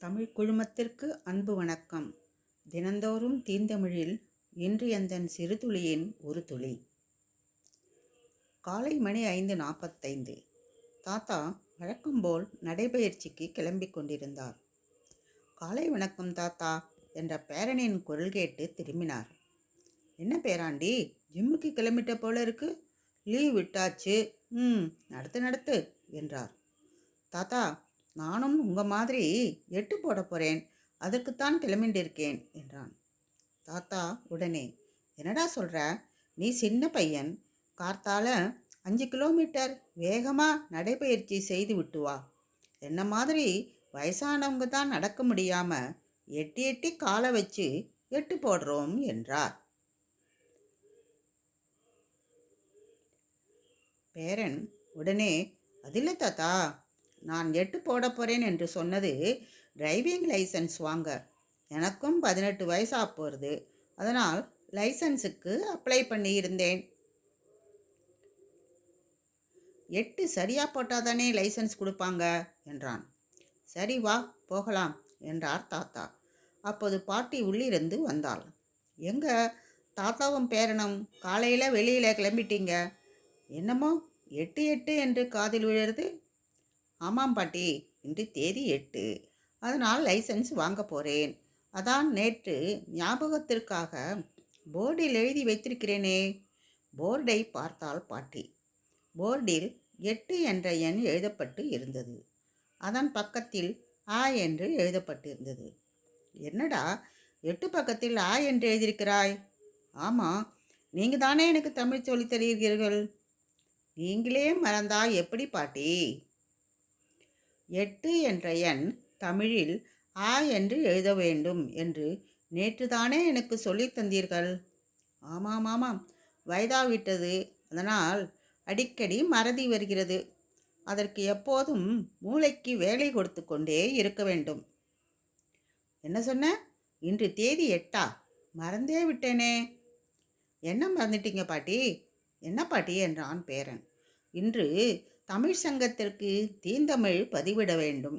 தமிழ் குழுமத்திற்கு அன்பு வணக்கம். தினந்தோறும் தீந்தமிழில் இன்று எந்தன் சிறுதுளியின் ஒரு துளி. காலை மணி 5:45. தாத்தா வழக்கம்போல் நடைபயிற்சிக்கு கிளம்பிக் கொண்டிருந்தார். காலை வணக்கம் தாத்தா என்ற பேரனின் குரல் கேட்டு திரும்பினார். என்ன பேராண்டி, ஜிம்முக்கு கிளம்பிட்ட போல இருக்கு, லீவ் விட்டாச்சு, நடத்து என்றார். தாத்தா, நானும் உங்கள் மாதிரி 8 போட போகிறேன், அதற்குத்தான் கிளம்பிண்டிருக்கேன் என்றான். தாத்தா உடனே, என்னடா சொல்கிற, நீ சின்ன பையன், கார்த்தால 5 கிலோமீட்டர் வேகமாக நடைபயிற்சி செய்து விட்டு வா. என்ன மாதிரி வயசானவங்க தான் நடக்க முடியாமல் எட்டி எட்டி காலை வச்சு 8 போடுறோம் என்றார். பேரன் உடனே, அதில்லை தாத்தா, நான் 8 போட போகிறேன் என்று சொன்னது டிரைவிங் லைசன்ஸ் வாங்க. எனக்கும் 18 வயசாக போகிறது, அதனால் லைசன்ஸுக்கு அப்ளை பண்ணியிருந்தேன். 8 சரியாக போட்டால் தானே லைசன்ஸ் கொடுப்பாங்க என்றான். சரி வா போகலாம் என்றார் தாத்தா. அப்போது பாட்டி உள்ளிருந்து வந்தாள். எங்க தாத்தாவும் பேரனும் காலையில் வெளியில் கிளம்பிட்டீங்க, என்னமோ 8 என்று காதில் விழுறது? ஆமாம் பாட்டி, இன்று தேதி 8, அதனால் லைசன்ஸ் வாங்க போகிறேன். அதான் நேற்று ஞாபகத்திற்காக போர்டில் எழுதி வைத்திருக்கிறேனே. போர்டை பார்த்தால் பாட்டி. போர்டில் 8 என்ற எண் எழுதப்பட்டு இருந்தது. அதன் பக்கத்தில் ஆ என்று எழுதப்பட்டிருந்தது. என்னடா 8 பக்கத்தில் ஆ என்று எழுதியிருக்கிறாய்? ஆமாம், நீங்கள் தானே எனக்கு தமிழ் சொல்லித் தருகிறீர்கள். நீங்களே மறந்தா எப்படி பாட்டி? 8 என்ற எண் தமிழில் ஆ என்று எழுத வேண்டும் என்று நேற்று தானே எனக்கு சொல்லித் தந்தீர்கள். ஆமாம், வயதாவிட்டது, அதனால் அடிக்கடி மறதி வருகிறது. அதற்கு எப்போதும் மூளைக்கு வேலை கொடுத்து கொண்டே இருக்க வேண்டும். என்ன சொன்ன? இன்று தேதி 8? மறந்தே விட்டேனே. என்ன மறந்துட்டீங்க பாட்டி? என்ன பாட்டி என்றான் பேரன். இன்று தமிழ் சங்கத்திற்கு தீந்தமிழ் பதிவிட வேண்டும்,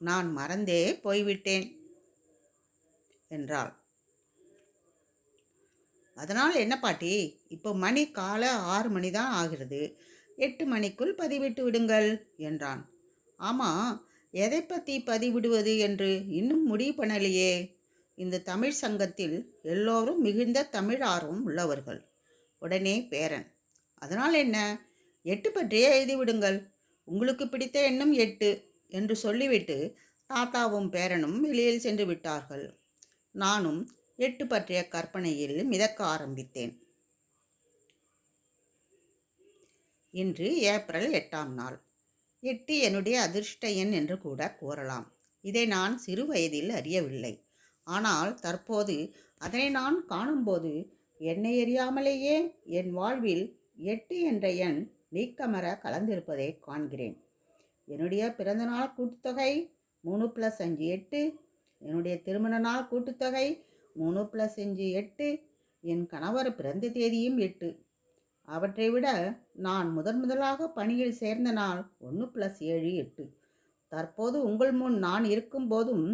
நான் மறந்தே போய்விட்டேன் என்றாள். அதனால் என்ன பாட்டி, இப்போ மணி காலை 6 மணி தான் ஆகிறது, 8 மணிக்குள் பதிவிட்டு விடுங்கள் என்றான். ஆமாம், எதை பற்றி பதிவிடுவது என்று இன்னும் முடிவு பண்ணலையே. இந்த தமிழ் சங்கத்தில் எல்லோரும் மிகுந்த தமிழ் ஆர்வம் உள்ளவர்கள். உடனே பேரன், அதனால் என்ன, 8 பற்றியே எழுதிவிடுங்கள், உங்களுக்கு பிடித்த எண்ணும் 8 என்று சொல்லிவிட்டு தாத்தாவும் பேரனும் வெளியில் சென்று விட்டார்கள். நானும் 8 பற்றிய கற்பனையில் மிதக்க ஆரம்பித்தேன். இன்று ஏப்ரல் 8ஆம் நாள். 8 என்னுடைய அதிர்ஷ்ட எண் என்று கூட கூறலாம். இதை நான் சிறு வயதில் அறியவில்லை. ஆனால் தற்போது அதனை நான் காணும்போது என்னை அறியாமலேயே என் வாழ்வில் 8 என்ற எண் நீக்கமர கலந்திருப்பதை காண்கிறேன். என்னுடைய பிறந்தநாள் கூட்டுத்தொகை 3 + 5 8, என்னுடைய திருமண நாள் கூட்டுத்தொகை 3 + 5 8, என் கணவர் பிறந்த தேதியும் 8. அவற்றை விட நான் முதலாக பணியில் சேர்ந்த நாள் 1 + 7 8. தற்போது உங்கள் முன் நான் இருக்கும் போதும்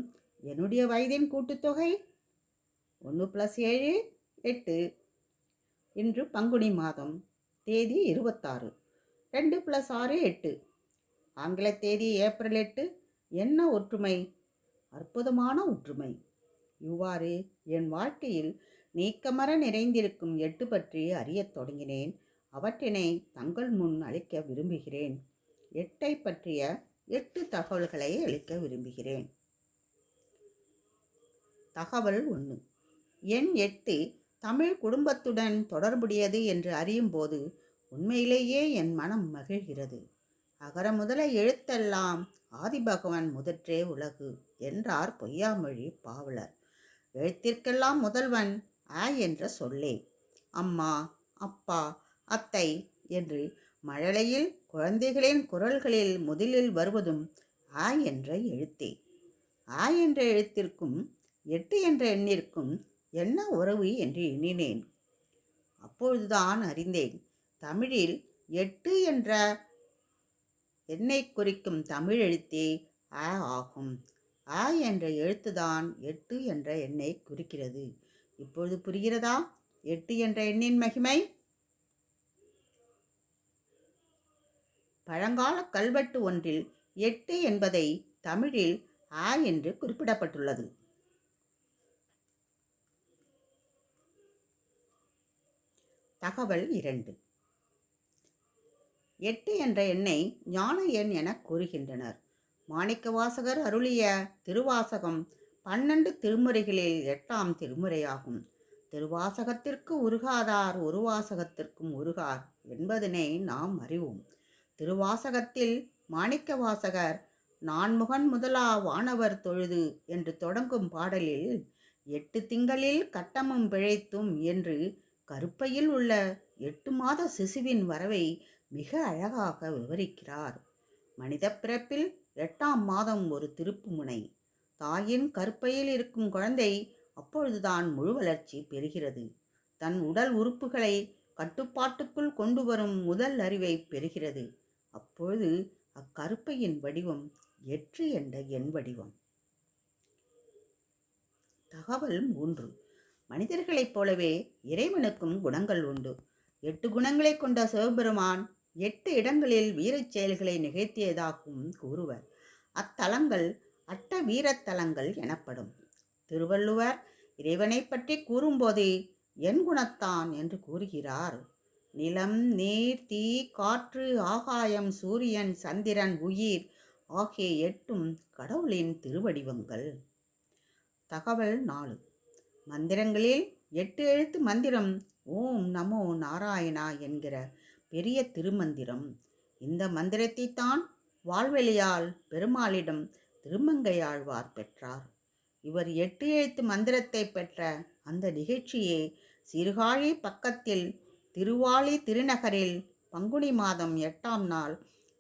என்னுடைய வயதின் கூட்டுத்தொகை 1 + 7 8. இன்று பங்குனி மாதம், தேதி 26, 2 + 6 8. ஆங்கில தேதி ஏப்ரல் 8. என்ன ஒற்றுமை, அற்புதமான ஒற்றுமை. இவ்வாறு என் வாழ்க்கையில் நீக்கமர நிறைந்திருக்கும் 8 பற்றி அறியத் தொடங்கினேன். அவற்றினை தங்கள் முன் அளிக்க விரும்புகிறேன். 8ஐ பற்றிய 8 தகவல்களை அளிக்க விரும்புகிறேன். தகவல் 1. எண் 8 தமிழ் குடும்பத்துடன் தொடர்புடையது என்று அறியும் போது உண்மையிலேயே என் மனம் மகிழ்கிறது. அகர முதல எழுத்தெல்லாம் ஆதிபகவன் முதற்றே உலகு என்றார் பொய்யாமொழி பாவலர். எழுத்திற்கெல்லாம் முதல்வன் ஆ என்ற சொல்லே. அம்மா, அப்பா, அத்தை என்று மழலையில் குழந்தைகளின் குரல்களில் முதலில் வருவதும் ஆ என்ற எழுத்தே. ஆ என்ற எழுத்திற்கும் 8 என்ற எண்ணிற்கும் என்ன உறவு என்று எண்ணினேன். அப்பொழுதுதான் அறிந்தேன், தமிழில் 8 என்ற எண்ணை குறிக்கும் தமிழ் எழுத்தே ஆ ஆகும். அ என்ற எழுத்துதான் 8 என்ற எண்ணை குறிக்கிறது. இப்பொழுது புரிகிறதா 8 என்ற எண்ணின் மகிமை? பழங்கால கல்வெட்டு ஒன்றில் 8 என்பதை தமிழில் அ என்று குறிப்பிடப்பட்டுள்ளது. தகவல் 2. 8 என்ற எண்ணை ஞான எண் என கூறுகின்றனர். மாணிக்கவாசகர் அருளிய திருவாசகம் 12 திருமுறைகளில் 8ஆம் திருமுறையாகும். திருவாசகத்திற்கு உருகாதார் ஒரு வாசகத்திற்கும் உருகார் என்பதனை நாம் அறிவோம். திருவாசகத்தில் மாணிக்கவாசகர் நான்முகன் முதலா வானவர் தொழுது என்று தொடங்கும் பாடலில் 8 திங்களில் கட்டமும் பிழைத்தும் என்று கருப்பையில் உள்ள 8 மாத சிசுவின் வரவை மிக அழகாக விவரிக்கிறார். மனித பிறப்பில் 8ஆம் மாதம் ஒரு திருப்பு முனை. தாயின் கருப்பையில் இருக்கும் குழந்தை அப்பொழுதுதான் முழு வளர்ச்சி பெறுகிறது. தன் உடல் உறுப்புகளை கட்டுப்பாட்டுக்குள் கொண்டு வரும் முதல் அறிவை பெறுகிறது. அப்பொழுது அக்கருப்பையின் வடிவம் 8 என்ற எண் வடிவம். தகவல் 3. மனிதர்களைப் போலவே இறைவனுக்கும் குணங்கள் உண்டு. 8 குணங்களை கொண்ட சிவபெருமான் 8 இடங்களில் வீரச் செயல்களை நிகழ்த்தியதாகவும் கூறுவர். அத்தலங்கள் அட்ட வீரத்தலங்கள் எனப்படும். திருவள்ளுவர் இறைவனை பற்றி கூறும்போது என் குணத்தான் என்று கூறுகிறார். நிலம், நீர், தீ, காற்று, ஆகாயம், சூரியன், சந்திரன், உயிர் ஆகிய 8ம் கடவுளின் திருவடிவங்கள். தகவல் 4. மந்திரங்களில் 8 எழுத்து மந்திரம் ஓம் நமோ நாராயணா என்கிற பெரிய திருமந்திரம். இந்த மந்திரத்தை தான் வால்வெளியால் பெருமாளிடம் திருமங்கையாழ்வார் பெற்றார். இவர் 8 எழுத்து மந்திரத்தை பெற்ற அந்த நிகழ்ச்சியே சீர்காழி பக்கத்தில் திருவாலி திருநகரில் பங்குனி மாதம் 8ஆம் நாள்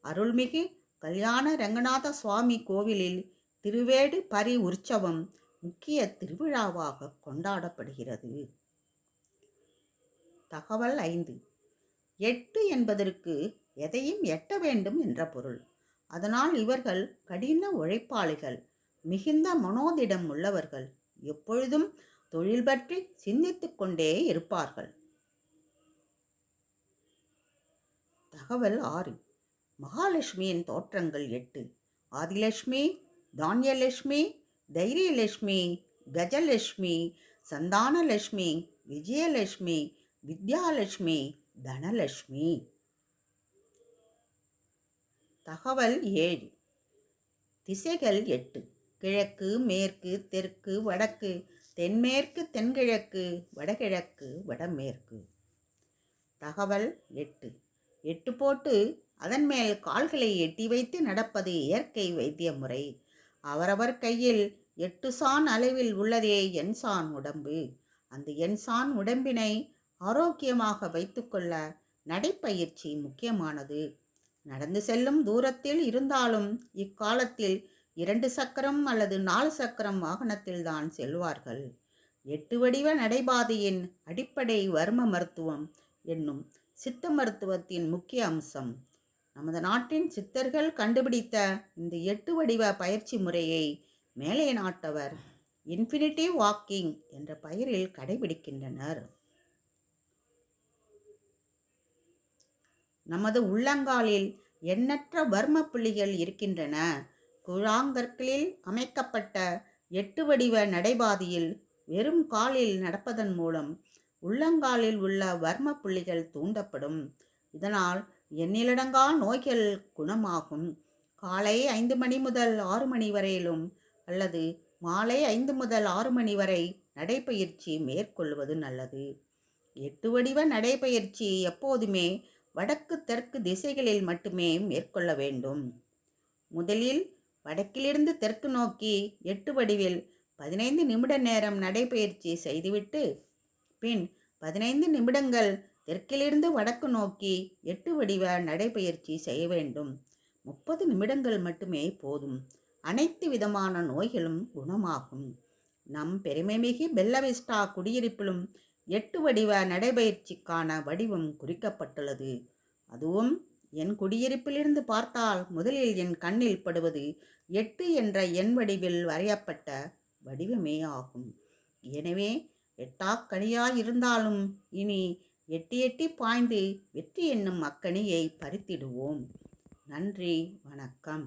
அருள்மிகு கல்யாண ரங்கநாத சுவாமி கோவிலில் திருவேடு பரி உற்சவம் முக்கிய திருவிழாவாக கொண்டாடப்படுகிறது. தகவல் 5. 8 என்பதற்கு எதையும் எட்ட வேண்டும் என்ற பொருள். அதனால் இவர்கள் கடின உழைப்பாளிகள், மிகுந்த மனோதிடம் உள்ளவர்கள், எப்பொழுதும் தொழில் பற்றி சிந்தித்துக் கொண்டே இருப்பார்கள். தகவல் 6. மகாலட்சுமியின் தோற்றங்கள் 8. ஆதிலட்சுமி, தானியலட்சுமி, தைரியலட்சுமி, கஜலட்சுமி, சந்தானலட்சுமி, விஜயலட்சுமி, வித்யாலட்சுமி, தனலட்சுமி. தகவல் 7. திசைகள் 8. கிழக்கு, மேற்கு, தெற்கு, வடக்கு, தென்மேற்கு, தென்கிழக்கு, வடகிழக்கு, வடமேற்கு. தகவல் 8. 8 போட்டு அதன் மேல் கால்களை எட்டி வைத்து நடப்பது இயற்கை வைத்திய முறை. அவரவர் கையில் 8 சான் அளவில் உள்ளதே எண்சான் உடம்பு. அந்த எண்சான் உடம்பினை ஆரோக்கியமாக வைத்துக்கொள்ள நடைப்பயிற்சி முக்கியமானது. நடந்து செல்லும் தூரத்தில் இருந்தாலும் இக்காலத்தில் 2 சக்கரம் அல்லது 4 சக்கரம் வாகனத்தில் தான் செல்வார்கள். 8 வடிவ நடைபாதையின் அடிப்படை வர்ம மருத்துவம் என்னும் சித்த மருத்துவத்தின் முக்கிய அம்சம். நமது நாட்டின் சித்தர்கள் கண்டுபிடித்த இந்த 8 வடிவ பயிற்சி முறையை மேலை நாட்டவர் இன்ஃபினிட்டி வாக்கிங் என்ற பெயரில் கடைபிடிக்கின்றனர். நமது உள்ளங்காலில் எண்ணற்ற வர்ம புள்ளிகள் இருக்கின்றன. கூழாங்கற்களில் அமைக்கப்பட்ட 8 வடிவ நடைபாதையில் வெறும் காலில் நடப்பதன் மூலம் உள்ளங்காலில் உள்ள வர்ம புள்ளிகள் தூண்டப்படும். இதனால் எண்ணிலடங்கா நோய்கள் குணமாகும். காலை 5 மணி முதல் 6 மணி வரையிலும் அல்லது மாலை 5 முதல் 6 மணி வரை நடைப்பயிற்சி மேற்கொள்வது நல்லது. 8 வடிவ நடைப்பயிற்சி எப்போதுமே வடக்கு தெற்கு திசைகளில் மட்டுமே மேற்கொள்ள வேண்டும். முதலில் வடக்கிலிருந்து தெற்கு நோக்கி 8 வடிவில் 15 நிமிட நேரம் நடைப்பயிற்சி செய்துவிட்டு பின் 15 நிமிடங்கள் தெற்கிலிருந்து வடக்கு நோக்கி 8 வடிவ நடைப்பயிற்சி செய்ய வேண்டும். 30 நிமிடங்கள் மட்டுமே போதும். அனைத்து விதமான நோய்களும் குணமாகும். நம் பெருமைமிகு பெல்லவிஸ்டா குடியிருப்பிலும் 8 வடிவ நடைபயிற்சிக்கான வடிவம் குறிக்கப்பட்டுள்ளது. அதுவும் என் குடியிருப்பிலிருந்து பார்த்தால் முதலில் என் கண்ணில் படுவது 8 என்ற எண் வடிவில் வரையப்பட்ட வடிவமே ஆகும். எனவே எட்டாக்கனியாயிருந்தாலும் இனி எட்டி எட்டி பாய்ந்து வெற்றி என்னும் அக்கனியை பறித்திடுவோம். நன்றி, வணக்கம்.